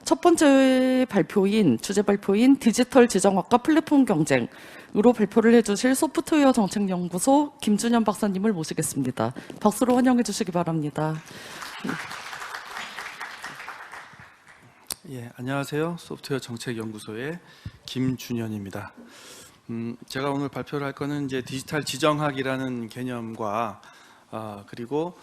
첫 번째 발표인 주제 발표인 디지털 지정학과 플랫폼 경쟁으로 발표를 해주실 소프트웨어 정책연구소 김준현 박사님을 모시겠습니다. 박수로 환영해 주시기 바랍니다. 예, 안녕하세요. 소프트웨어 정책연구소의 김준현입니다. 제가 오늘 발표를 할 거는 이제 디지털 지정학이라는 개념과 그리고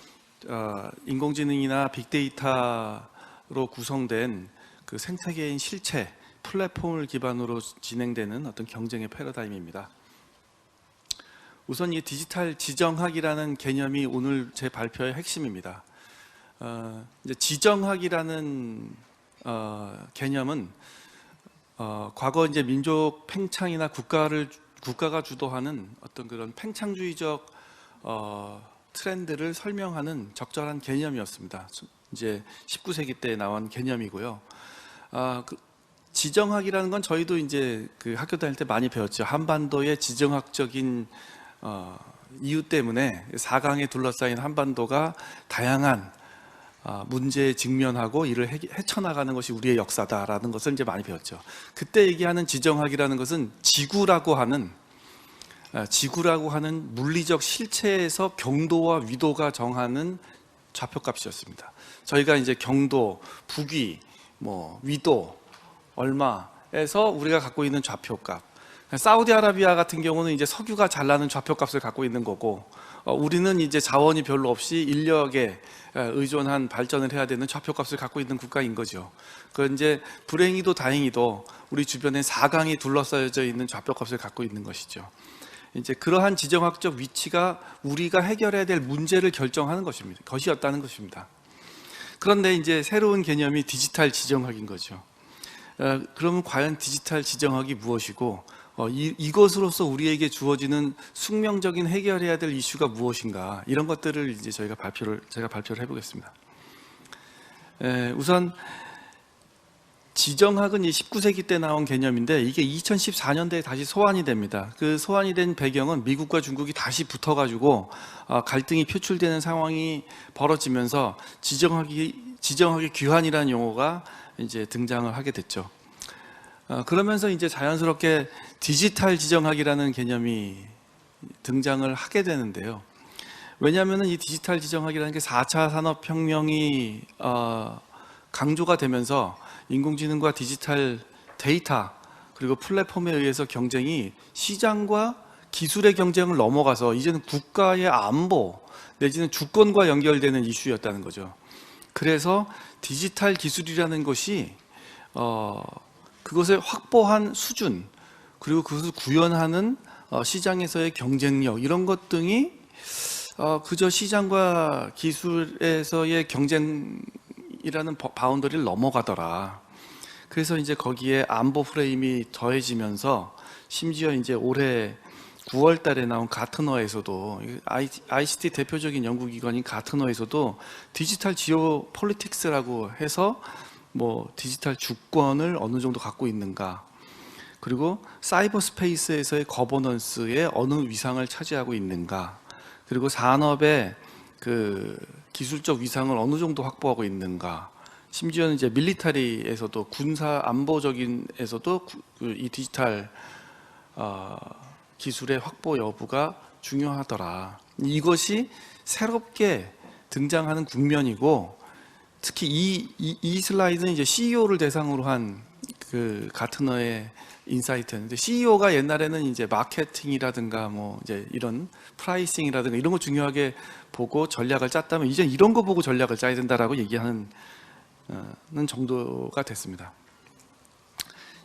인공지능이나 빅데이터로 구성된 그 생태계인 실체, 플랫폼을 기반으로 진행되는 어떤 경쟁의 패러다임입니다. 우선 이 디지털 지정학이라는 개념이 오늘 제 발표의 핵심입니다. 이제 지정학이라는 개념은 과거 이제 민족 팽창이나 국가가 주도하는 어떤 그런 팽창주의적 트렌드를 설명하는 적절한 개념이었습니다. 이제 19세기 때 나온 개념이고요. 지정학이라는 건 저희도 이제 그 학교 다닐 때 많이 배웠죠. 한반도의 지정학적인 이유 때문에 4강에 둘러싸인 한반도가 다양한 문제에 직면하고 이를 헤쳐나가는 것이 우리의 역사다라는 것을 이제 많이 배웠죠. 그때 얘기하는 지정학이라는 것은 지구라고 하는 물리적 실체에서 경도와 위도가 정하는 좌표값이었습니다. 저희가 이제 경도, 부위, 위도 얼마에서 우리가 갖고 있는 좌표값. 사우디아라비아 같은 경우는 이제 석유가 잘 나는 좌표값을 갖고 있는 거고, 우리는 이제 자원이 별로 없이 인력에 의존한 발전을 해야 되는 좌표값을 갖고 있는 국가인 거죠. 그 이제 불행히도 다행히도 우리 주변에 4강이 둘러싸여져 있는 좌표값을 갖고 있는 것이죠. 이제 그러한 지정학적 위치가 우리가 해결해야 될 문제를 결정하는 것이었다는 것입니다. 그런데 이제 새로운 개념이 디지털 지정학인 거죠. 그러면 과연 디지털 지정학이 무엇이고 이것으로서 우리에게 주어지는 숙명적인 해결해야 될 이슈가 무엇인가, 이런 것들을 이제 제가 발표를 해보겠습니다. 우선 지정학은 19세기 때 나온 개념인데 이게 2014년대에 다시 소환이 됩니다. 그 소환이 된 배경은 미국과 중국이 다시 붙어가지고 갈등이 표출되는 상황이 벌어지면서 지정학의 귀환이라는 용어가 이제 등장을 하게 됐죠. 그러면서 이제 자연스럽게 디지털 지정학이라는 개념이 등장을 하게 되는데요. 왜냐하면 이 디지털 지정학이라는 게 4차 산업혁명이 강조가 되면서 인공지능과 디지털 데이터 그리고 플랫폼에 의해서 경쟁이 시장과 기술의 경쟁을 넘어가서 이제는 국가의 안보 내지는 주권과 연결되는 이슈였다는 거죠. 그래서 디지털 기술이라는 것이 그것을 확보한 수준, 그리고 그것을 구현하는 시장에서의 경쟁력, 이런 것 등이 그저 시장과 기술에서의 경쟁이라는 바운더리를 넘어가더라. 그래서 이제 거기에 안보 프레임이 더해지면서 심지어 이제 올해 9월 달에 나온 가트너에서도, ICT 대표적인 연구기관인 가트너에서도 디지털 지오 폴리틱스라고 해서 디지털 주권을 어느 정도 갖고 있는가, 그리고 사이버 스페이스에서의 거버넌스에 어느 위상을 차지하고 있는가, 그리고 산업의 그 기술적 위상을 어느 정도 확보하고 있는가, 심지어는 이제 밀리터리에서도, 군사 안보적인에서도 이 디지털 기술의 확보 여부가 중요하더라. 이것이 새롭게 등장하는 국면이고, 특히 이 슬라이드는 이제 CEO를 대상으로 한 그 가트너의 인사이트였는데, CEO가 옛날에는 이제 마케팅이라든가 이제 이런 프라이싱이라든가 이런 거 중요하게 보고 전략을 짰다면, 이제 이런 거 보고 전략을 짜야 된다라고 얘기하는 정도가 됐습니다.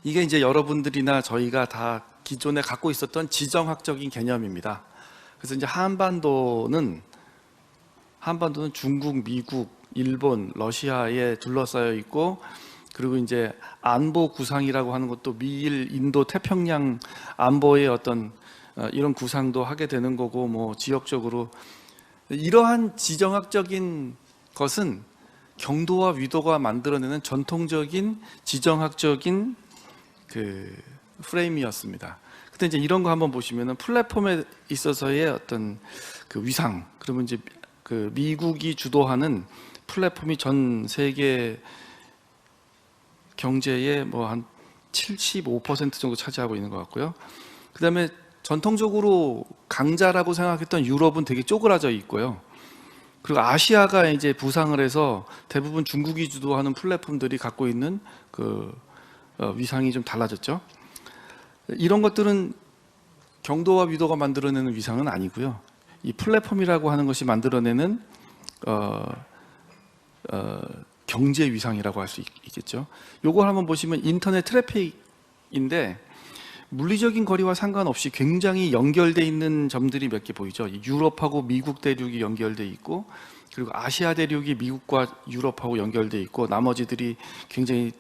이게 이제 여러분들이나 저희가 다 기존에 갖고 있었던 지정학적인 개념입니다. 그래서 이제 한반도는 중국, 미국, 일본, 러시아에 둘러싸여 있고, 그리고 이제 안보 구상이라고 하는 것도 미일, 인도, 태평양 안보의 어떤 이런 구상도 하게 되는 거고, 지역적으로 이러한 지정학적인 것은 경도와 위도가 만들어내는 전통적인 지정학적인 그 프레임이었습니다. 근데 이제 이런 거 한번 보시면은 플랫폼에 있어서의 어떤 그 위상, 그러면 이제 그 미국이 주도하는 플랫폼이 전 세계 경제의 뭐 한 75% 정도 차지하고 있는 것 같고요. 그다음에 전통적으로 강자라고 생각했던 유럽은 되게 쪼그라져 있고요. 그리고 아시아가 이제 부상을 해서 대부분 중국이 주도하는 플랫폼들이 갖고 있는 그 위상이 좀 달라졌죠. 이런 것들은 경도와 위도가 만들어내는 위상은 아니고요. 이 플랫폼이라고 하는 것이 만들어내는 경제 위상이라고 할 수 있겠죠. 요걸 한번 보시면 인터넷 트래픽인데 물리적인 거리와 상관없이 굉장히 연결돼 있는 점들이 몇 개 보이죠. 유럽하고 미국 대륙이 연결돼 있고, 그리고 아시아 대륙이 미국과 유럽하고 연결돼 있고, 나머지들이 굉장히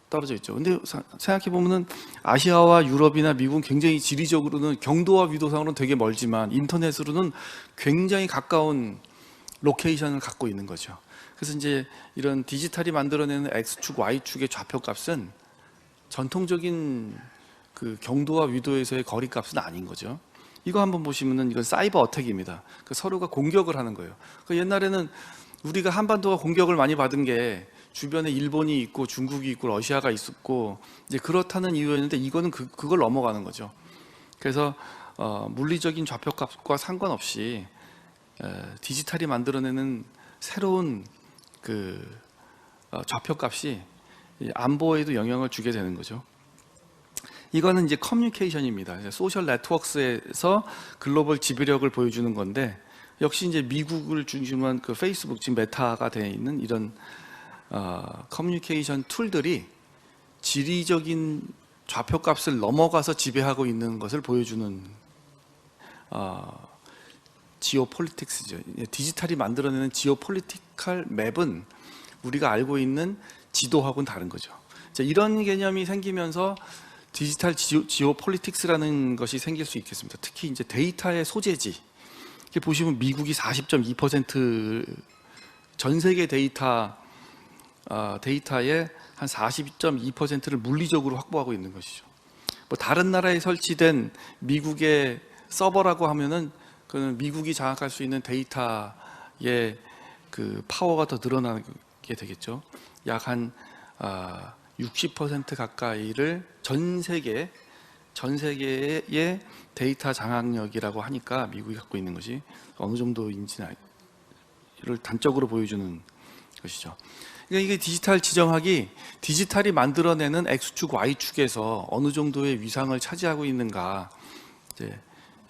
떨어져 있죠. 근데 생각해 보면은 아시아와 유럽이나 미국은 굉장히 지리적으로는 경도와 위도상으로는 되게 멀지만 인터넷으로는 굉장히 가까운 로케이션을 갖고 있는 거죠. 그래서 이제 이런 디지털이 만들어내는 X축, Y축의 좌표값은 전통적인 그 경도와 위도에서의 거리값은 아닌 거죠. 이거 한번 보시면은 이건 사이버 어택입니다. 그 서로가 공격을 하는 거예요. 그 옛날에는 우리가 한반도가 공격을 많이 받은 게 주변에 일본이 있고 중국이 있고 러시아가 있었고 이제 그렇다는 이유였는데 이거는 그걸 넘어가는 거죠. 그래서 물리적인 좌표값과 상관없이 디지털이 만들어내는 새로운 그 좌표값이 안보에도 영향을 주게 되는 거죠. 이거는 이제 커뮤니케이션입니다. 소셜 네트워크에서 글로벌 지배력을 보여주는 건데 역시 이제 미국을 중심한 그 페이스북 지금 메타가 되어 있는 이런 커뮤니케이션 툴들이 지리적인 좌표값을 넘어가서 지배하고 있는 것을 보여주는 지오폴리틱스죠. 디지털이 만들어내는 지오폴리티컬 맵은 우리가 알고 있는 지도하고는 다른 거죠. 자, 이런 개념이 생기면서 디지털 지오폴리틱스라는 것이 생길 수 있겠습니다. 특히 이제 데이터의 소재지. 이렇게 보시면 미국이 40.2% 전 세계 데이터의 한 40.2%를 물리적으로 확보하고 있는 것이죠. 뭐 다른 나라에 설치된 미국의 서버라고 하면은 그는 미국이 장악할 수 있는 데이터의 그 파워가 더 늘어나게 되겠죠. 약 한 60% 가까이를 전 세계의 데이터 장악력이라고 하니까 미국이 갖고 있는 것이 어느 정도인지를 단적으로 보여주는 것이죠. 그러니까 이게 디지털 지정학이 디지털이 만들어내는 X축, Y축에서 어느 정도의 위상을 차지하고 있는가.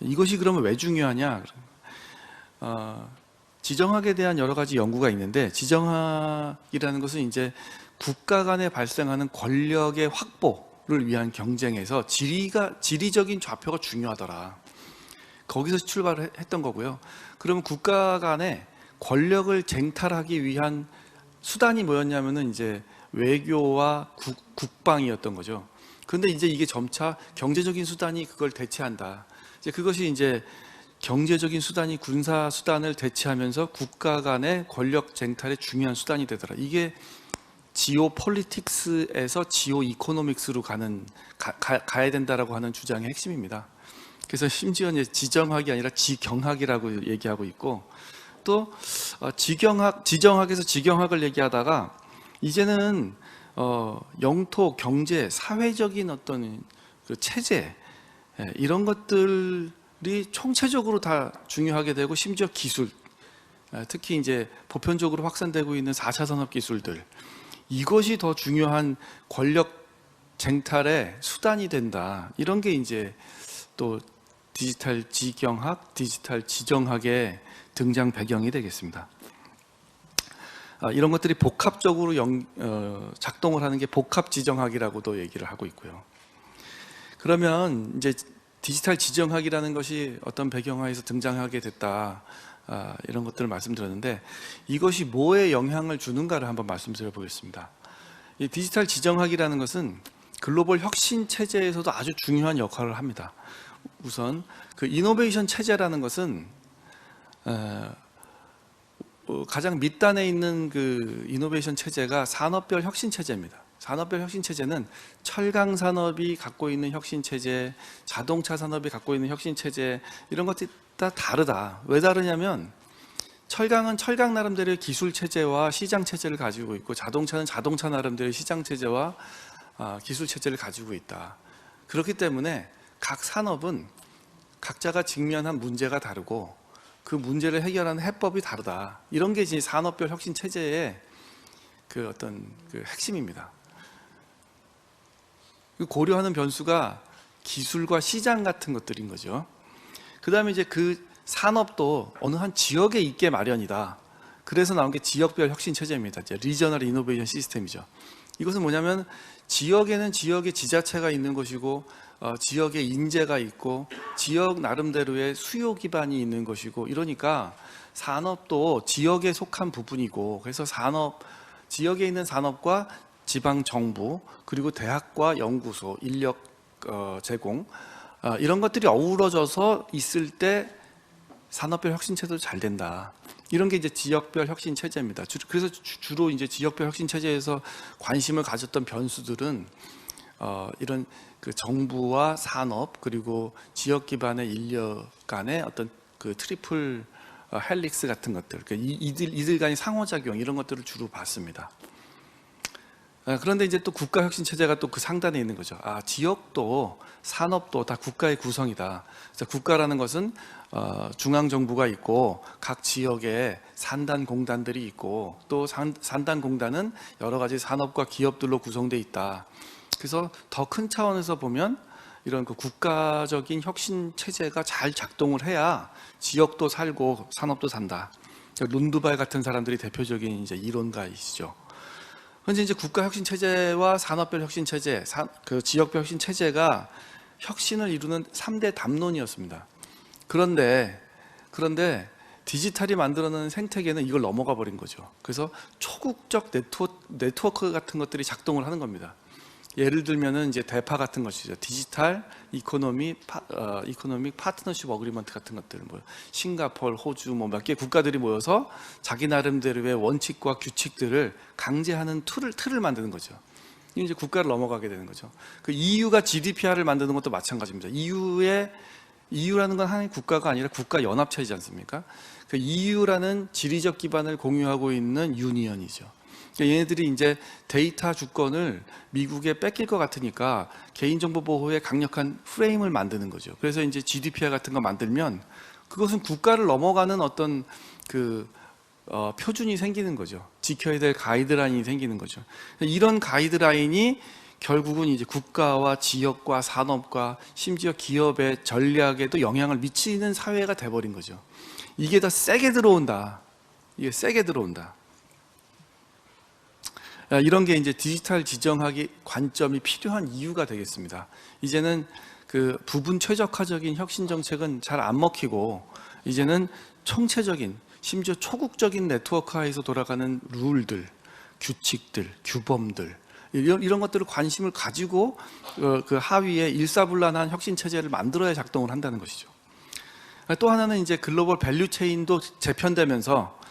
이것이 그러면 왜 중요하냐? 지정학에 대한 여러 가지 연구가 있는데 지정학이라는 것은 이제 국가 간에 발생하는 권력의 확보를 위한 경쟁에서 지리적인 좌표가 중요하더라. 거기서 출발을 했던 거고요. 그러면 국가 간에 권력을 쟁탈하기 위한 수단이 뭐였냐면은 이제 외교와 국방이었던 거죠. 그런데 이제 이게 점차 경제적인 수단이 그걸 대체한다. 이제 그것이 이제 경제적인 수단이 군사 수단을 대체하면서 국가 간의 권력 쟁탈의 중요한 수단이 되더라. 이게 지오폴리틱스에서 지오이코노믹스로 가야 된다라고 하는 주장의 핵심입니다. 그래서 심지어 이제 지정학이 아니라 지경학이라고 얘기하고 있고 또 지정학에서 지경학을 얘기하다가 이제는 영토, 경제, 사회적인 어떤 그 체제 이런 것들이 총체적으로 다 중요하게 되고 심지어 기술, 특히 이제 보편적으로 확산되고 있는 4차 산업 기술들 이것이 더 중요한 권력 쟁탈의 수단이 된다. 이런 게 이제 또 디지털 지경학, 디지털 지정학의 등장 배경이 되겠습니다. 이런 것들이 복합적으로 작동을 하는 게 복합 지정학이라고도 얘기를 하고 있고요. 그러면 이제 디지털 지정학이라는 것이 어떤 배경하에서 등장하게 됐다. 이런 것들을 말씀드렸는데 이것이 뭐에 영향을 주는가를 한번 말씀드려 보겠습니다. 이 디지털 지정학이라는 것은 글로벌 혁신 체제에서도 아주 중요한 역할을 합니다. 우선 그 이노베이션 체제라는 것은 가장 밑단에 있는 그 이노베이션 체제가 산업별 혁신 체제입니다. 산업별 혁신 체제는 철강 산업이 갖고 있는 혁신 체제, 자동차 산업이 갖고 있는 혁신 체제 이런 것들이 다 다르다. 왜 다르냐면 철강은 철강 나름대로의 기술 체제와 시장 체제를 가지고 있고 자동차는 자동차 나름대로의 시장 체제와 기술 체제를 가지고 있다. 그렇기 때문에 각 산업은 각자가 직면한 문제가 다르고 그 문제를 해결하는 해법이 다르다. 이런 게 이제 산업별 혁신 체제의 그 어떤 그 핵심입니다. 고려하는 변수가 기술과 시장 같은 것들인 거죠. 그 다음에 이제 그 산업도 어느 한 지역에 있게 마련이다. 그래서 나온 게 지역별 혁신 체제입니다. 이제 리저널 이노베이션 시스템이죠. 이것은 뭐냐면 지역에는 지역의 지자체가 있는 것이고 지역의 인재가 있고 지역 나름대로의 수요 기반이 있는 것이고 이러니까 산업도 지역에 속한 부분이고 그래서 지역에 있는 산업과 지방 정부 그리고 대학과 연구소 인력 제공 이런 것들이 어우러져서 있을 때 산업별 혁신 체제도 잘 된다. 이런 게 이제 지역별 혁신 체제입니다. 그래서 주로 이제 지역별 혁신 체제에서 관심을 가졌던 변수들은 이런 그 정부와 산업 그리고 지역 기반의 인력 간의 어떤 그 트리플 헬릭스 같은 것들, 그러니까 이들 간의 상호작용 이런 것들을 주로 봤습니다. 그런데 이제 또 국가 혁신 체제가 또 그 상단에 있는 거죠. 지역도 산업도 다 국가의 구성이다. 그래서 국가라는 것은 중앙 정부가 있고 각 지역에 산단 공단들이 있고 또 산단 공단은 여러 가지 산업과 기업들로 구성되어 있다. 그래서 더 큰 차원에서 보면 이런 그 국가적인 혁신 체제가 잘 작동을 해야 지역도 살고 산업도 산다. 룬드발 같은 사람들이 대표적인 이제 이론가이시죠. 현재 이제 국가 혁신 체제와 산업별 혁신 체제, 그 지역별 혁신 체제가 혁신을 이루는 3대 담론이었습니다. 그런데 디지털이 만들어낸 생태계는 이걸 넘어가 버린 거죠. 그래서 초국적 네트워크 같은 것들이 작동을 하는 겁니다. 예를 들면은 이제 대파 같은 것이죠. 디지털 이코노믹 파트너십 어그리먼트 같은 것들, 뭐 싱가포르, 호주 뭐 몇 개 국가들이 모여서 자기 나름대로의 원칙과 규칙들을 강제하는 틀을 만드는 거죠. 이 이제 국가를 넘어가게 되는 거죠. 그 EU가 GDPR을 만드는 것도 마찬가지입니다. EU라는 건 하나의 국가가 아니라 국가 연합체이지 않습니까? 그 EU라는 지리적 기반을 공유하고 있는 유니언이죠. 그러니까 얘네들이 이제 데이터 주권을 미국에 뺏길 것 같으니까 개인정보 보호에 강력한 프레임을 만드는 거죠. 그래서 이제 GDPR 같은 거 만들면 그것은 국가를 넘어가는 어떤 그 표준이 생기는 거죠. 지켜야 될 가이드라인이 생기는 거죠. 이런 가이드라인이 결국은 이제 국가와 지역과 산업과 심지어 기업의 전략에도 영향을 미치는 사회가 돼버린 거죠. 이게 더 세게 들어온다. 이게 세게 들어온다. 이런 게 이제 디지털 지정학의 관점이 필요한 이유가 되겠습니다. 이제는 그 부분 최적화적인 혁신 정책은 잘 안 먹히고 이제는 총체적인 심지어 초국적인 네트워크화에서 돌아가는 룰들, 규칙들, 규범들 이런 것들을 관심을 가지고 그 하위에 일사불란한 혁신 체제를 만들어야 작동을 한다는 것이죠. 또 하나는 이제 글로벌 밸류 체인도 재편되면서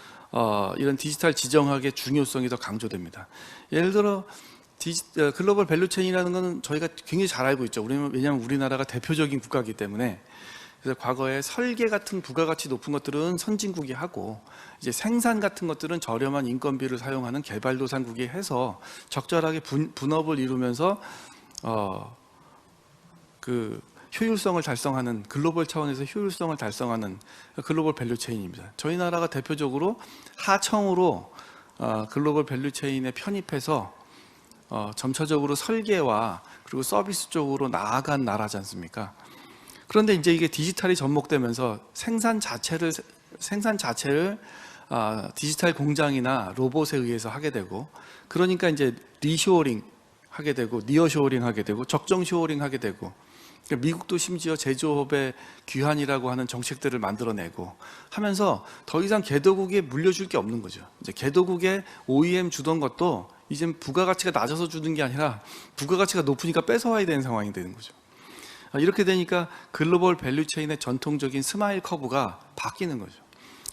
이런 디지털 지정학의 중요성이 더 강조됩니다. 예를 들어 글로벌 밸류 체인이라는 것은 저희가 굉장히 잘 알고 있죠. 왜냐하면 우리나라가 대표적인 국가이기 때문에. 그래서 과거에 설계 같은 부가가치 높은 것들은 선진국이 하고 이제 생산 같은 것들은 저렴한 인건비를 사용하는 개발도상국이 해서 적절하게 분업을 이루면서 그 효율성을 달성하는 글로벌 차원에서 효율성을 달성하는 글로벌 밸류 체인입니다. 저희 나라가 대표적으로 하청으로 글로벌 밸류 체인에 편입해서 점차적으로 설계와 그리고 서비스 쪽으로 나아간 나라지 않습니까? 그런데 이제 이게 디지털이 접목되면서 생산 자체를 디지털 공장이나 로봇에 의해서 하게 되고 그러니까 이제 리쇼어링 하게 되고 니어쇼어링 하게 되고 적정 쇼어링 하게 되고 미국도 심지어 제조업의 귀환이라고 하는 정책들을 만들어내고 하면서 더 이상 개도국에 물려줄 게 없는 거죠. 이제 개도국에 OEM 주던 것도 이제 부가가치가 낮아서 주는 게 아니라 부가가치가 높으니까 뺏어와야 되는 상황이 되는 거죠. 이렇게 되니까 글로벌 밸류체인의 전통적인 스마일 커브가 바뀌는 거죠.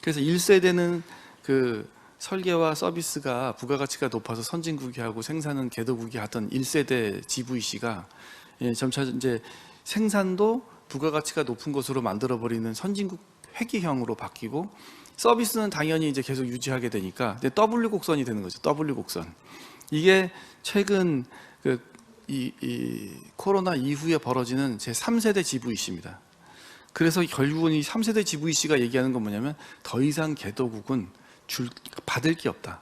그래서 1세대는 그 설계와 서비스가 부가가치가 높아서 선진국이 하고 생산은 개도국이 하던 1세대 GVC가 점차 이제 생산도 부가가치가 높은 것으로 만들어버리는 선진국 회기형으로 바뀌고 서비스는 당연히 이제 계속 유지하게 되니까 이제 W 곡선이 되는 거죠. W 곡선. 이게 최근 이 코로나 이후에 벌어지는 제 3세대 GVC입니다. 그래서 결국은 이 3세대 GVC가 얘기하는 건 뭐냐면 더 이상 개도국은 받을 게 없다.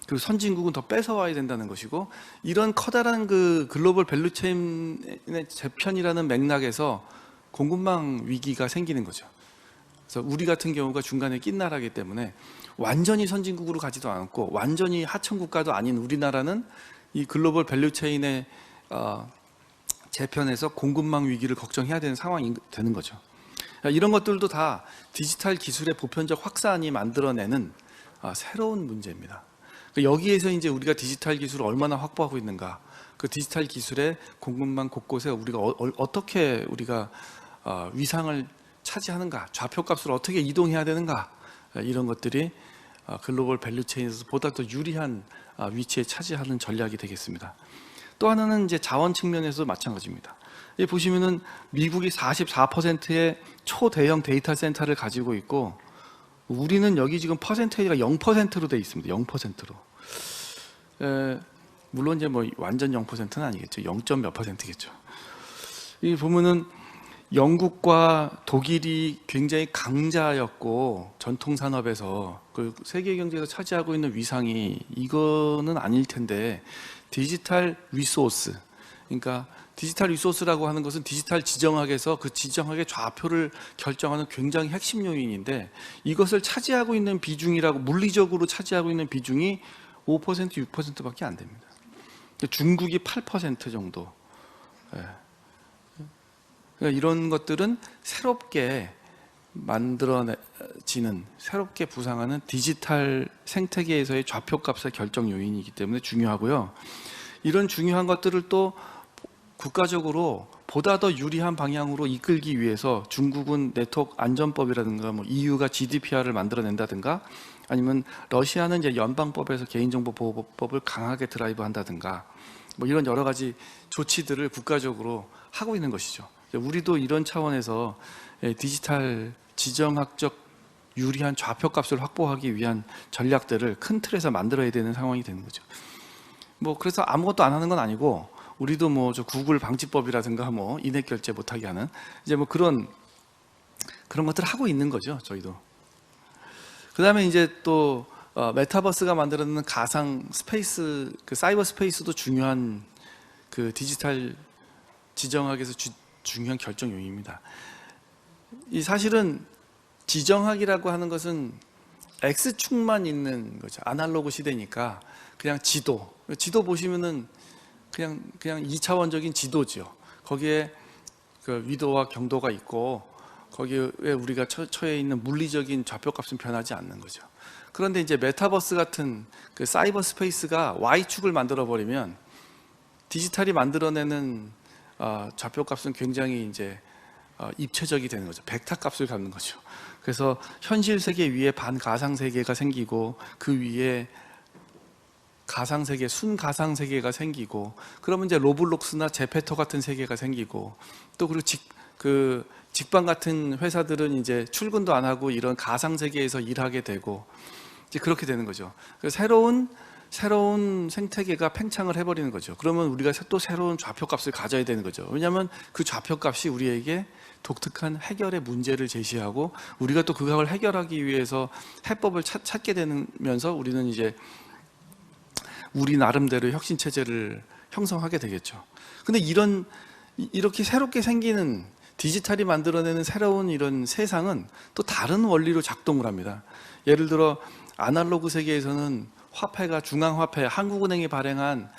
그리고 선진국은 더 뺏어와야 된다는 것이고, 이런 커다란 그 글로벌 밸류체인의 재편이라는 맥락에서 공급망 위기가 생기는 거죠. 그래서 우리 같은 경우가 중간에 낀 나라이기 때문에 완전히 선진국으로 가지도 않고 완전히 하청 국가도 아닌 우리나라는 이 글로벌 밸류체인의 재편에서 공급망 위기를 걱정해야 되는 상황이 되는 거죠. 이런 것들도 다 디지털 기술의 보편적 확산이 만들어내는 새로운 문제입니다. 여기에서 이제 우리가 디지털 기술을 얼마나 확보하고 있는가, 그 디지털 기술의 공급망 곳곳에 우리가 어떻게 우리가 위상을 차지하는가, 좌표값을 어떻게 이동해야 되는가, 이런 것들이 글로벌 밸류체인에서 보다 더 유리한 위치에 차지하는 전략이 되겠습니다. 또 하나는 이제 자원 측면에서도 마찬가지입니다. 여기 보시면은 미국이 44%의 초대형 데이터 센터를 가지고 있고, 우리는 여기 지금 퍼센테이지가 0%로 되어 있습니다. 0%로. 물론 이제 뭐 완전 0%는 아니겠죠. 0. 몇 %겠죠. 이 보면은 영국과 독일이 굉장히 강자였고 전통 산업에서 그 세계 경제에서 차지하고 있는 위상이 이거는 아닐 텐데, 디지털 리소스, 그러니까 디지털 리소스라고 하는 것은 디지털 지정학에서 그 지정학의 좌표를 결정하는 굉장히 핵심 요인인데, 이것을 차지하고 있는 비중이라고, 물리적으로 차지하고 있는 비중이 5%, 6%밖에 안 됩니다. 중국이 8% 정도. 그러니까 이런 것들은 새롭게 만들어지는, 새롭게 부상하는 디지털 생태계에서의 좌표값의 결정 요인이기 때문에 중요하고요. 이런 중요한 것들을 또 국가적으로 보다 더 유리한 방향으로 이끌기 위해서 중국은 네트워크 안전법이라든가, 뭐 EU가 GDPR을 만들어낸다든가, 아니면 러시아는 이제 연방법에서 개인정보보호법을 강하게 드라이브한다든가, 뭐 이런 여러 가지 조치들을 국가적으로 하고 있는 것이죠. 우리도 이런 차원에서 디지털 지정학적 유리한 좌표값을 확보하기 위한 전략들을 큰 틀에서 만들어야 되는 상황이 되는 거죠. 뭐 그래서 아무것도 안 하는 건 아니고, 우리도 뭐 저 구글 방지법이라든가 뭐 인앱 결제 못하게 하는 이제 뭐 그런 것들을 하고 있는 거죠, 저희도. 그다음에 이제 또 메타버스가 만들어내는 가상 스페이스, 그 사이버 스페이스도 중요한 그 디지털 지정학에서 중요한 결정 요인입니다. 이 사실은 지정학이라고 하는 것은 X축만 있는 거죠. 아날로그 시대니까 그냥 지도 보시면은 그냥 2차원적인 지도죠. 거기에 그 위도와 경도가 있고, 거기에 우리가 처해 있는 물리적인 좌표값은 변하지 않는 거죠. 그런데 이제 메타버스 같은 그 사이버 스페이스가 Y축을 만들어 버리면 디지털이 만들어내는 좌표값은 굉장히 이제 입체적이 되는 거죠. 벡터 값을 갖는 거죠. 그래서 현실 세계 위에 반가상 세계가 생기고, 그 위에 가상 세계, 순가상 세계가 생기고, 그러면 이제 로블록스나 제페토 같은 세계가 생기고, 또 그리고 직방 같은 회사들은 이제 출근도 안 하고 이런 가상 세계에서 일하게 되고, 이제 그렇게 되는 거죠. 그래서 새로운 생태계가 팽창을 해버리는 거죠. 그러면 우리가 또 새로운 좌표값을 가져야 되는 거죠. 왜냐하면 그 좌표값이 우리에게 독특한 해결의 문제를 제시하고, 우리가 또 그걸 해결하기 위해서 해법을 찾게 되면서 우리는 이제 우리 나름대로 혁신 체제를 형성하게 되겠죠. 근데 이렇게 새롭게 생기는 디지털이 만들어내는 새로운 이런 세상은 또 다른 원리로 작동을 합니다. 예를 들어 아날로그 세계에서는 화폐가 중앙화폐, 한국은행이 발행한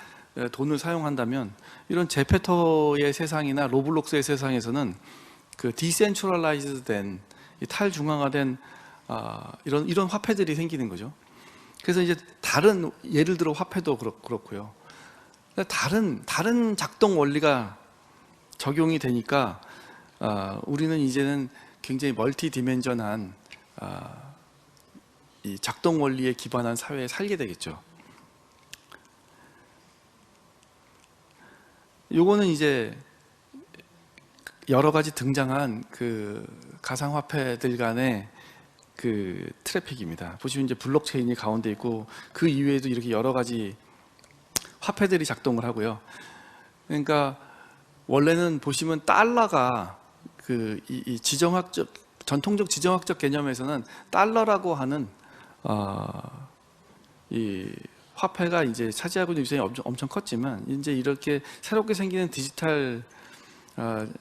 돈을 사용한다면, 이런 제페토의 세상이나 로블록스의 세상에서는 그 디센트럴라이즈된, 탈중앙화된 이런 화폐들이 생기는 거죠. 그래서 이제 예를 들어 화폐도 그렇고요. 다른 작동 원리가 적용이 되니까 우리는 이제는 굉장히 멀티 디멘전한 이 작동 원리에 기반한 사회에 살게 되겠죠. 요거는 이제 여러 가지 등장한 그 가상화폐들 간의 그 트래픽입니다. 보시면 이제 블록체인이 가운데 있고 그 이외에도 이렇게 여러 가지 화폐들이 작동을 하고요. 그러니까 원래는 보시면 달러가 이 지정학적 전통적 지정학적 개념에서는 달러라고 하는 이 화폐가 이제 차지하고 있는 위상이 엄청 컸지만 이제 이렇게 새롭게 생기는 디지털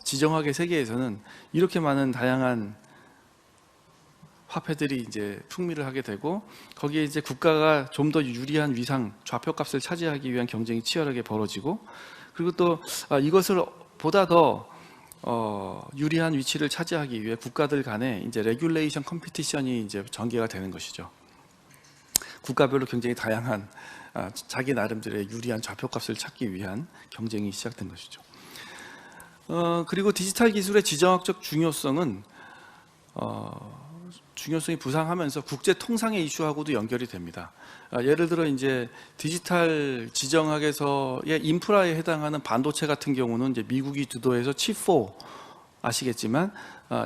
지정학의 세계에서는 이렇게 많은 다양한 화폐들이 이제 풍미를 하게 되고 거기에 이제 국가가 좀 더 유리한 위상 좌표값을 차지하기 위한 경쟁이 치열하게 벌어지고 그리고 또 이것을 보다 더 유리한 위치를 차지하기 위해 국가들 간에 이제 레귤레이션 컴피티션이 이제 전개가 되는 것이죠. 국가별로 굉장히 다양한 자기 나름대로의 유리한 좌표값을 찾기 위한 경쟁이 시작된 것이죠. 그리고 디지털 기술의 지정학적 중요성은 중요성이 부상하면서 국제 통상의 이슈하고도 연결이 됩니다. 예를 들어 이제 디지털 지정학에서의 인프라에 해당하는 반도체 같은 경우는 이제 미국이 주도해서 칩4 아시겠지만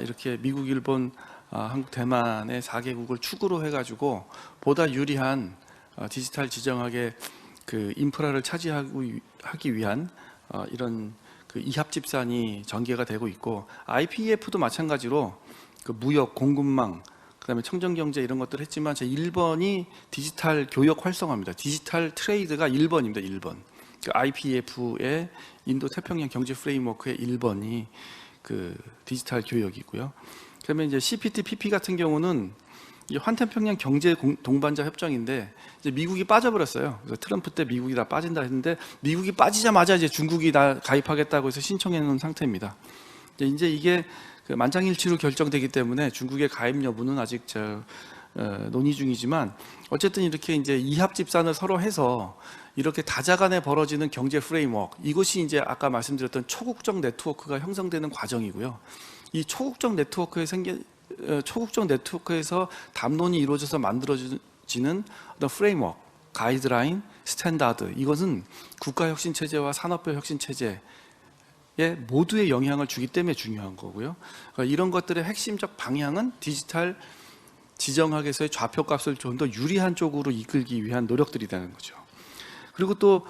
이렇게 미국, 일본, 한국, 대만의 4개국을 축으로 해가지고 보다 유리한 디지털 지정학의 그 인프라를 차지하기 위한 이런 그 이합 집산이 전개가 되고 있고 IPEF도 마찬가지로 그 무역, 공급망, 그다음에 청정경제 이런 것들을 했지만 제 1번이 디지털 교역 활성화입니다. 디지털 트레이드가 1번입니다. 1번. 그 IPEF의 인도 태평양 경제 프레임워크의 1번이 그 디지털 교역이고요. 그다음에 이제 CPTPP 같은 경우는 이 환태평양 경제 동반자 협정인데 이제 미국이 빠져버렸어요. 그래서 트럼프 때 미국이 다 빠진다 했는데 미국이 빠지자마자 이제 중국이 다 가입하겠다고 해서 신청해 놓은 상태입니다. 이제 이게 그 만장일치로 결정되기 때문에 중국의 가입 여부는 아직 논의 중이지만 어쨌든 이렇게 이제 이합 집산을 서로 해서 이렇게 다자간에 벌어지는 경제 프레임워크 이것이 이제 아까 말씀드렸던 초국적 네트워크가 형성되는 과정이고요. 이 초국적 네트워크에서 담론이 이루어져서 만들어지는 어떤 프레임워크, 가이드라인, 스탠다드 이것은 국가혁신 체제와 산업별 혁신 체제 모두에 영향을 주기 때문에 중요한 거고요. 그러니까 이런 것들의 핵심적 방향은 디지털 지정학에서의 좌표값을 좀 더 유리한 쪽으로 이끌기 위한 노력들이라는 거죠. 그리고 또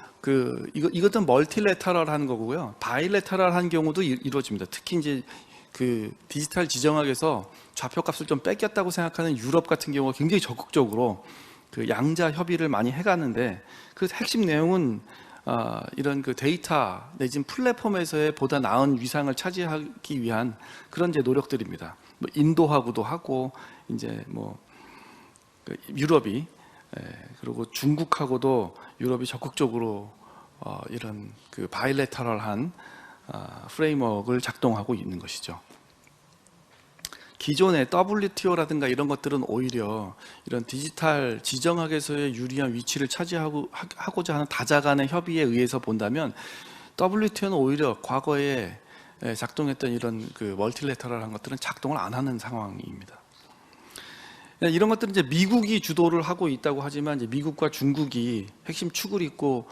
이것은 멀티레터럴한 거고요. 바이레터럴한 경우도 이루어집니다. 특히 이제 그 디지털 지정학에서 좌표값을 좀 뺏겼다고 생각하는 유럽 같은 경우가 굉장히 적극적으로 그 양자 협의를 많이 해가는데 그 핵심 내용은 이런 그 데이터 내지는 플랫폼에서의 보다 나은 위상을 차지하기 위한 그런 이제 노력들입니다. 뭐 인도하고도 하고 이제 뭐 유럽이 그리고 중국하고도 유럽이 적극적으로 이런 그 바이레터럴한 프레임워크를 작동하고 있는 것이죠. 기존의 WTO라든가 이런 것들은 오히려 이런 디지털 지정학에서의 유리한 위치를 차지하고자 하는 다자간의 협의에 의해서 본다면 WTO는 오히려 과거에 작동했던 이런 그 멀티레터럴한 것들은 작동을 안 하는 상황입니다. 이런 것들은 이제 미국이 주도를 하고 있다고 하지만 이제 미국과 중국이 핵심 축을 잇고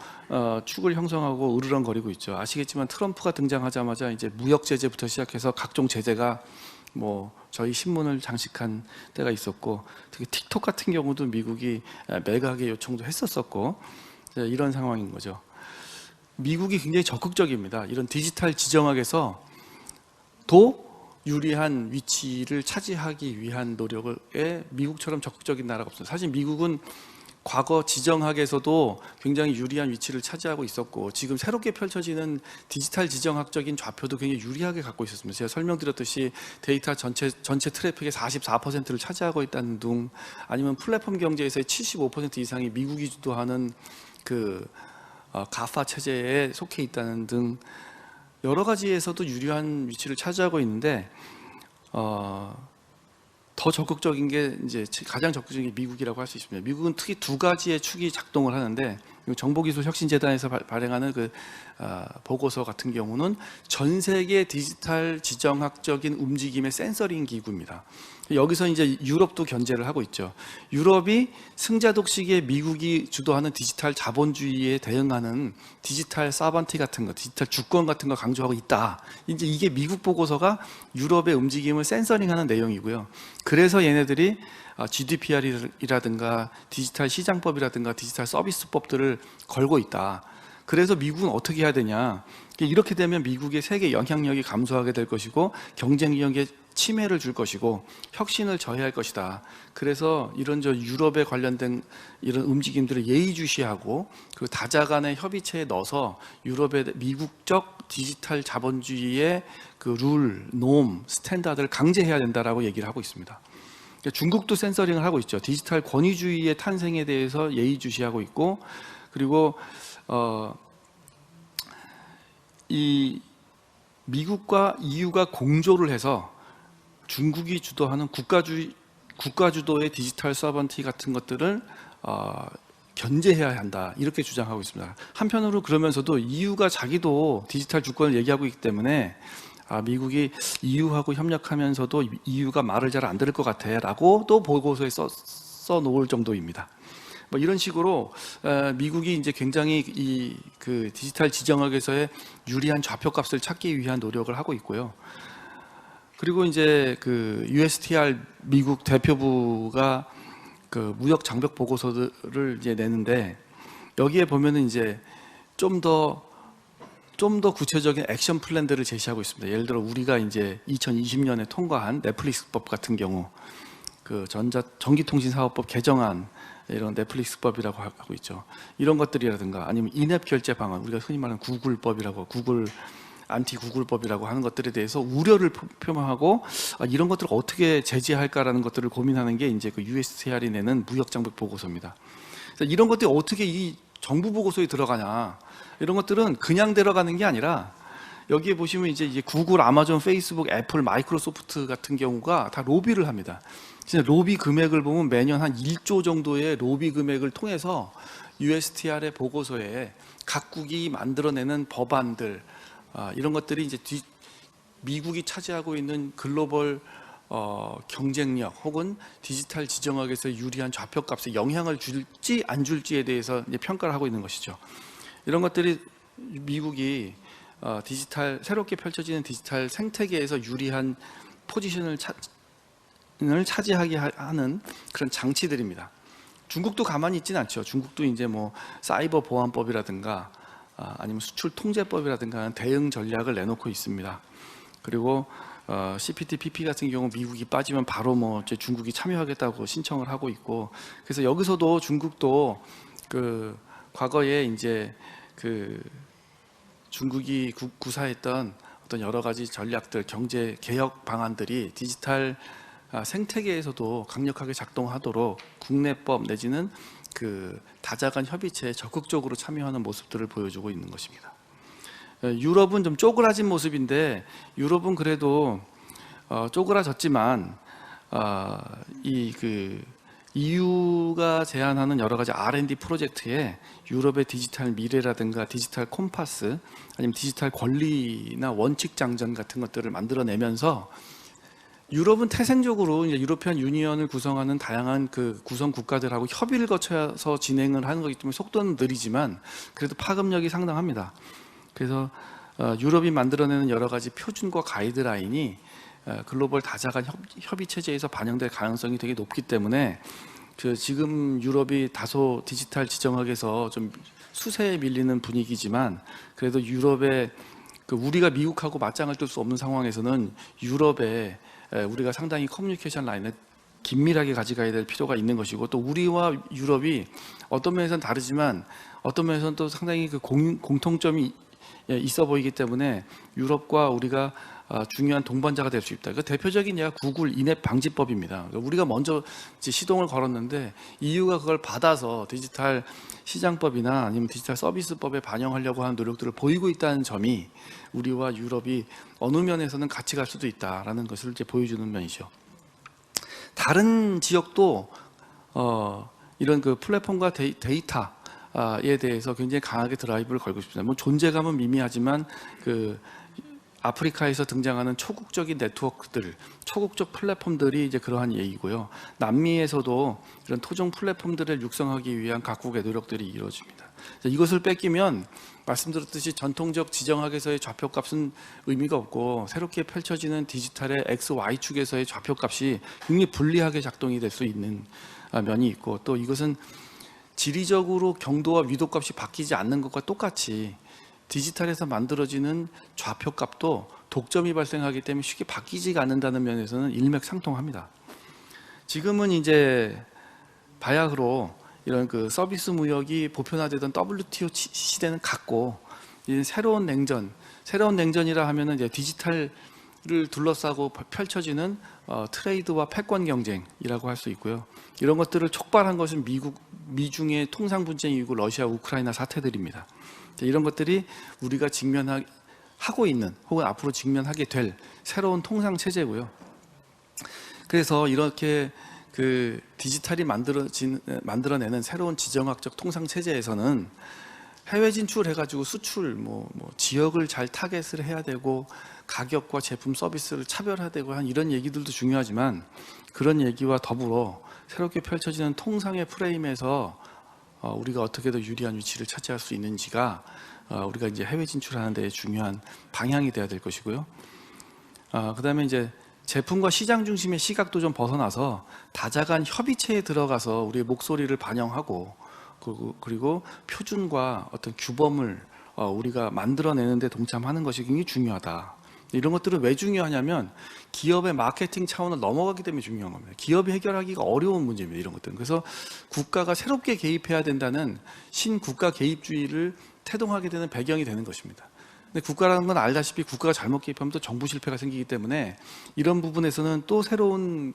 축을 형성하고 으르렁거리고 있죠. 아시겠지만 트럼프가 등장하자마자 이제 무역 제재부터 시작해서 각종 제재가 뭐 저희 신문을 장식한 때가 있었고 특히 틱톡 같은 경우도 미국이 매각의 요청도 했었었고 이런 상황인 거죠. 미국이 굉장히 적극적입니다. 이런 디지털 지정학에서 도 유리한 위치를 차지하기 위한 노력에 미국처럼 적극적인 나라가 없어요. 사실 미국은 과거 지정학에서도 굉장히 유리한 위치를 차지하고 있었고 지금 새롭게 펼쳐지는 디지털 지정학적인 좌표도 굉장히 유리하게 갖고 있었습니다. 제가 설명드렸듯이 데이터 전체 트래픽의 44%를 차지하고 있다는 등 아니면 플랫폼 경제에서의 75% 이상이 미국이 주도하는 그 가파 체제에 속해 있다는 등 여러 가지에서도 유리한 위치를 차지하고 있는데 더 적극적인 게 이제 가장 적극적인 게 미국이라고 할 수 있습니다. 미국은 특히 두 가지의 축이 작동을 하는데 정보기술혁신재단에서 발행하는 보고서 같은 경우는 전 세계 디지털 지정학적인 움직임의 센서링 기구입니다. 여기서 이제 유럽도 견제를 하고 있죠. 유럽이 승자독식의 미국이 주도하는 디지털 자본주의에 대응하는 디지털 사반티 같은 거, 디지털 주권 같은 거 강조하고 있다. 이제 이게 미국 보고서가 유럽의 움직임을 센서링하는 내용이고요. 그래서 얘네들이 GDPR이라든가 디지털 시장법이라든가 디지털 서비스법들을 걸고 있다. 그래서 미국은 어떻게 해야 되냐? 이렇게 되면 미국의 세계 영향력이 감소하게 될 것이고 경쟁력에 침해를 줄 것이고 혁신을 저해할 것이다. 그래서 이런 유럽에 관련된 이런 움직임들을 예의주시하고 그 다자 간의 협의체에 넣어서 유럽의 미국적 디지털 자본주의의 그 룰, 놈, 스탠다드를 강제해야 된다라고 얘기를 하고 있습니다. 중국도 센서링을 하고 있죠. 디지털 권위주의의 탄생에 대해서 예의주시하고 있고, 그리고 이 미국과 EU가 공조를 해서 중국이 주도하는 국가주도의 디지털 서번티 같은 것들을 견제해야 한다, 이렇게 주장하고 있습니다. 한편으로 그러면서도 EU가 자기도 디지털 주권을 얘기하고 있기 때문에 미국이 EU하고 협력하면서도 EU가 말을 잘 안 들을 것 같아 라고 또 보고서에 써 놓을 정도입니다. 뭐 이런 식으로 미국이 이제 굉장히 그 디지털 지정학에서의 유리한 좌표값을 찾기 위한 노력을 하고 있고요. 그리고 이제 그 USTR 미국 대표부가 그 무역 장벽 보고서를 이제 내는데, 여기에 보면은 이제 좀 더 구체적인 액션 플랜들을 제시하고 있습니다. 예를 들어 우리가 이제 2020년에 통과한 넷플릭스법 같은 경우, 그 전기통신사업법 개정안, 이런 넷플릭스법이라고 하고 있죠. 이런 것들이라든가 아니면 인앱 결제 방안, 우리가 흔히 말하는 구글법이라고, 구글 안티 구글법이라고 하는 것들에 대해서 우려를 표명하고 이런 것들을 어떻게 제재할까라는 것들을 고민하는 게 이제 그 USTR이 내는 무역 장벽 보고서입니다. 그래서 이런 것들이 어떻게 이 정부 보고서에 들어가냐, 이런 것들은 그냥 들어가는 게 아니라, 여기에 보시면 이제 구글, 아마존, 페이스북, 애플, 마이크로소프트 같은 경우가 다 로비를 합니다. 진짜 로비 금액을 보면 매년 한 1조 정도의 로비 금액을 통해서 USTR의 보고서에 각국이 만들어내는 법안들, 이런 것들이 이제 미국이 차지하고 있는 글로벌 경쟁력 혹은 디지털 지정학에서 유리한 좌표값에 영향을 줄지 안 줄지에 대해서 이제 평가를 하고 있는 것이죠. 이런 것들이 미국이 새롭게 펼쳐지는 디지털 생태계에서 유리한 포지션을 차지하게 하는 그런 장치들입니다. 중국도 가만히 있지는 않죠. 중국도 이제 뭐 사이버 보안법이라든가 아니면 수출 통제법이라든가 대응 전략을 내놓고 있습니다. 그리고 CPTPP 같은 경우 미국이 빠지면 바로 뭐 중국이 참여하겠다고 신청을 하고 있고, 그래서 여기서도 중국도 그 과거에 이제 그 중국이 구사했던 어떤 여러 가지 전략들, 경제 개혁 방안들이 디지털 생태계에서도 강력하게 작동하도록 국내법 내지는 그 다자간 협의체에 적극적으로 참여하는 모습들을 보여주고 있는 것입니다. 유럽은 좀 쪼그라진 모습인데, 유럽은 그래도 쪼그라졌지만 EU가 제안하는 여러 가지 R&D 프로젝트에 유럽의 디지털 미래라든가 디지털 콤파스, 아니면 디지털 권리나 원칙 장전 같은 것들을 만들어내면서, 유럽은 태생적으로 이제 유로피안 유니언을 구성하는 다양한 그 구성 국가들하고 협의를 거쳐서 진행을 하는 거기 때문에 속도는 느리지만 그래도 파급력이 상당합니다. 그래서 유럽이 만들어내는 여러 가지 표준과 가이드라인이 글로벌 다자간 협의 체제에서 반영될 가능성이 되게 높기 때문에 지금 유럽이 다소 디지털 지정학에서 좀 수세에 밀리는 분위기지만, 그래도 유럽의 우리가 미국하고 맞짱을 뜰 수 없는 상황에서는 유럽에 우리가 상당히 커뮤니케이션 라인을 긴밀하게 가져가야 될 필요가 있는 것이고, 또 우리와 유럽이 어떤 면에서는 다르지만 어떤 면에서는 또 상당히 그 공통점이 있어 보이기 때문에 유럽과 우리가 중요한 동반자가 될 수 있다. 그 대표적인 예가 구글 인앱 방지법입니다. 우리가 먼저 시동을 걸었는데 EU가 그걸 받아서 디지털 시장법이나 아니면 디지털 서비스법에 반영하려고 하는 노력들을 보이고 있다는 점이 우리와 유럽이 어느 면에서는 같이 갈 수도 있다라는 것을 이제 보여주는 면이죠. 다른 지역도 이런 그 플랫폼과 데이터 에 대해서 굉장히 강하게 드라이브를 걸고 싶습니다. 뭐 존재감은 미미하지만 그 아프리카에서 등장하는 초국적인 네트워크들, 초국적 플랫폼들이 이제 그러한 얘기고요. 남미에서도 이런 토종 플랫폼들을 육성하기 위한 각국의 노력들이 이루어집니다. 이것을 뺏기면 말씀드렸듯이 전통적 지정학에서의 좌표값은 의미가 없고 새롭게 펼쳐지는 디지털의 X, Y축에서의 좌표값이 굉장히 불리하게 작동이 될 수 있는 면이 있고, 또 이것은 지리적으로 경도와 위도값이 바뀌지 않는 것과 똑같이 디지털에서 만들어지는 좌표값도 독점이 발생하기 때문에 쉽게 바뀌지가 않는다는 면에서는 일맥상통합니다. 지금은 이제 바야흐로 이런 그 서비스 무역이 보편화되던 WTO 시대는 갔고, 이제 새로운 냉전이라 하면은 이제 디지털을 둘러싸고 펼쳐지는 트레이드와 패권 경쟁이라고 할 수 있고요. 이런 것들을 촉발한 것은 미중의 통상 분쟁이고 러시아 우크라이나 사태들입니다. 이런 것들이 우리가 직면하고 있는 혹은 앞으로 직면하게 될 새로운 통상 체제고요. 그래서 이렇게 그 디지털이 만들어내는 새로운 지정학적 통상 체제에서는 해외 진출해가지고 수출, 지역을 잘 타겟을 해야 되고 가격과 제품 서비스를 차별화되고 한 이런 얘기들도 중요하지만, 그런 얘기와 더불어 새롭게 펼쳐지는 통상의 프레임에서 우리가 어떻게 더 유리한 위치를 차지할 수 있는지가 우리가 이제 해외 진출하는 데 중요한 방향이 돼야 될 것이고요. 그다음에 이제 제품과 시장 중심의 시각도 좀 벗어나서 다자간 협의체에 들어가서 우리의 목소리를 반영하고, 그리고 표준과 어떤 규범을 우리가 만들어내는 데 동참하는 것이 굉장히 중요하다. 이런 것들은 왜 중요하냐면 기업의 마케팅 차원을 넘어가기 때문에 중요한 겁니다. 기업이 해결하기가 어려운 문제입니다, 이런 것들은. 그래서 국가가 새롭게 개입해야 된다는 신국가 개입주의를 태동하게 되는 배경이 되는 것입니다. 근데 국가라는 건 알다시피 국가가 잘못 개입하면 또 정부 실패가 생기기 때문에 이런 부분에서는 또 새로운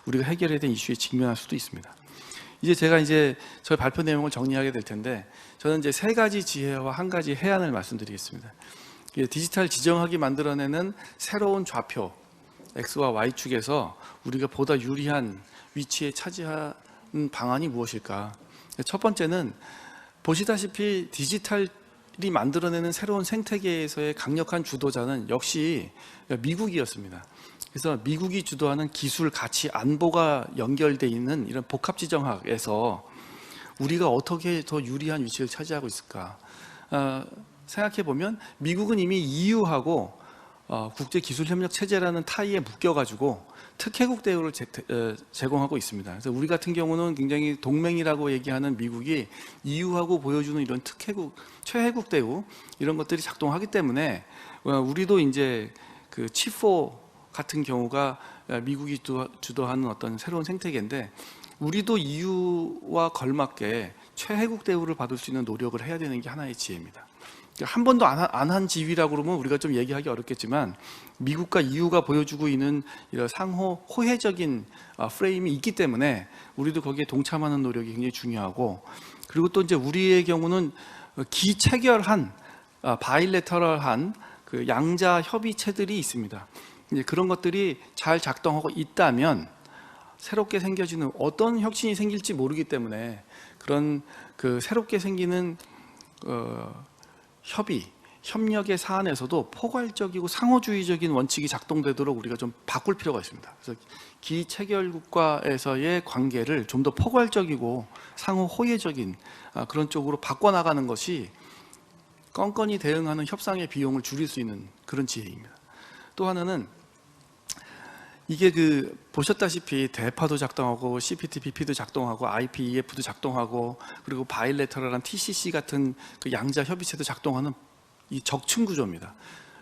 우리가 해결해야 되는 이슈에 직면할 수도 있습니다. 이제 제가 저희 발표 내용을 정리하게 될 텐데, 저는 이제 3가지 지혜와 1가지 해안을 말씀드리겠습니다. 디지털 지정학이 만들어내는 새로운 좌표 X와 Y축에서 우리가 보다 유리한 위치에 차지하는 방안이 무엇일까? 첫 번째는 보시다시피 디지털이 만들어내는 새로운 생태계에서의 강력한 주도자는 역시 미국이었습니다. 그래서 미국이 주도하는 기술, 가치, 안보가 연결되어 있는 이런 복합지정학에서 우리가 어떻게 더 유리한 위치를 차지하고 있을까? 생각해 보면 미국은 이미 EU하고 국제기술협력체제라는 타이에 묶여가지고 특혜국 대우를 제공하고 있습니다. 그래서 우리 같은 경우는 굉장히 동맹이라고 얘기하는 미국이 EU하고 보여주는 이런 최혜국 대우, 이런 것들이 작동하기 때문에 우리도 이제 그 칩4 같은 경우가 미국이 주도하는 어떤 새로운 생태계인데, 우리도 EU와 걸맞게 최혜국 대우를 받을 수 있는 노력을 해야 되는 게 하나의 지혜입니다. 한 번도 안 한 지위라고 그러면 우리가 좀 얘기하기 어렵겠지만, 미국과 EU가 보여주고 있는 이런 상호 호혜적인 프레임이 있기 때문에 우리도 거기에 동참하는 노력이 굉장히 중요하고, 그리고 또 이제 우리의 경우는 기체결한 바일레터럴한 그 양자 협의체들이 있습니다. 이제 그런 것들이 잘 작동하고 있다면 새롭게 생겨지는 어떤 혁신이 생길지 모르기 때문에, 그런 그 새롭게 생기는 협력의 사안에서도 포괄적이고 상호주의적인 원칙이 작동되도록 우리가 좀 바꿀 필요가 있습니다. 그래서 기체결국과에서의 관계를 좀 더 포괄적이고 상호 호혜적인 그런 쪽으로 바꿔나가는 것이 건건히 대응하는 협상의 비용을 줄일 수 있는 그런 지혜입니다. 또 하나는 이게 보셨다시피 대파도 작동하고 CPTPP도 작동하고 IPEF도 작동하고, 그리고 바일레터럴한 TCC 같은 그 양자 협의체도 작동하는 이 적층 구조입니다.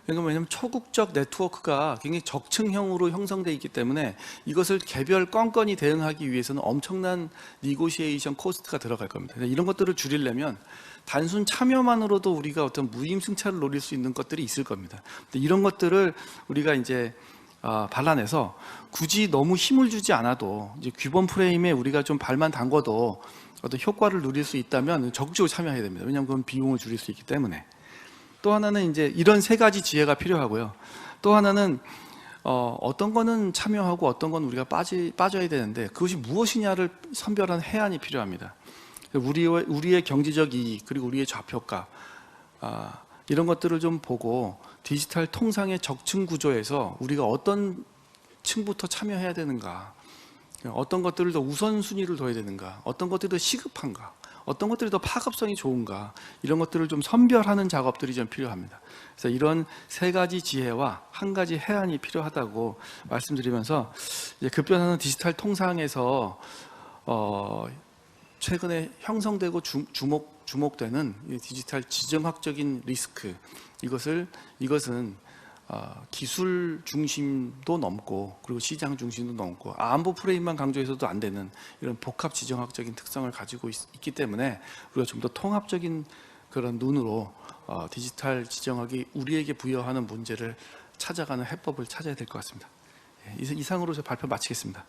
왜냐하면 초국적 네트워크가 굉장히 적층형으로 형성되어 있기 때문에 이것을 개별 건건히 대응하기 위해서는 엄청난 니고시에이션 코스트가 들어갈 겁니다. 이런 것들을 줄이려면 단순 참여만으로도 우리가 어떤 무임승차를 노릴 수 있는 것들이 있을 겁니다. 이런 것들을 우리가 이제 발라내서 굳이 너무 힘을 주지 않아도 이제 규범 프레임에 우리가 좀 발만 담궈도 어떤 효과를 누릴 수 있다면 적극적으로 참여해야 됩니다. 왜냐하면 그건 비용을 줄일 수 있기 때문에. 또 하나는 이제 이런 3가지 지혜가 필요하고요. 또 하나는 어떤 거는 참여하고 어떤 건 우리가 빠져야 되는데 그것이 무엇이냐를 선별하는 해안이 필요합니다. 우리의 경제적 이익 그리고 우리의 좌표가 이런 것들을 좀 보고 디지털 통상의 적층 구조에서 우리가 어떤 층부터 참여해야 되는가, 어떤 것들을 더 우선순위를 둬야 되는가, 어떤 것들이 더 시급한가, 어떤 것들이 더 파급성이 좋은가, 이런 것들을 좀 선별하는 작업들이 좀 필요합니다. 그래서 이런 세 가지 지혜와 한 가지 해안이 필요하다고 말씀드리면서 이제 급변하는 디지털 통상에서 최근에 형성되고 주목되는 이 디지털 지정학적인 리스크, 이것은 기술 중심도 넘고 그리고 시장 중심도 넘고 안보 프레임만 강조해서도 안 되는 이런 복합 지정학적인 특성을 가지고 있기 때문에 우리가 좀 더 통합적인 그런 눈으로 디지털 지정학이 우리에게 부여하는 문제를 찾아가는 해법을 찾아야 될 것 같습니다. 이상으로 저 발표 마치겠습니다.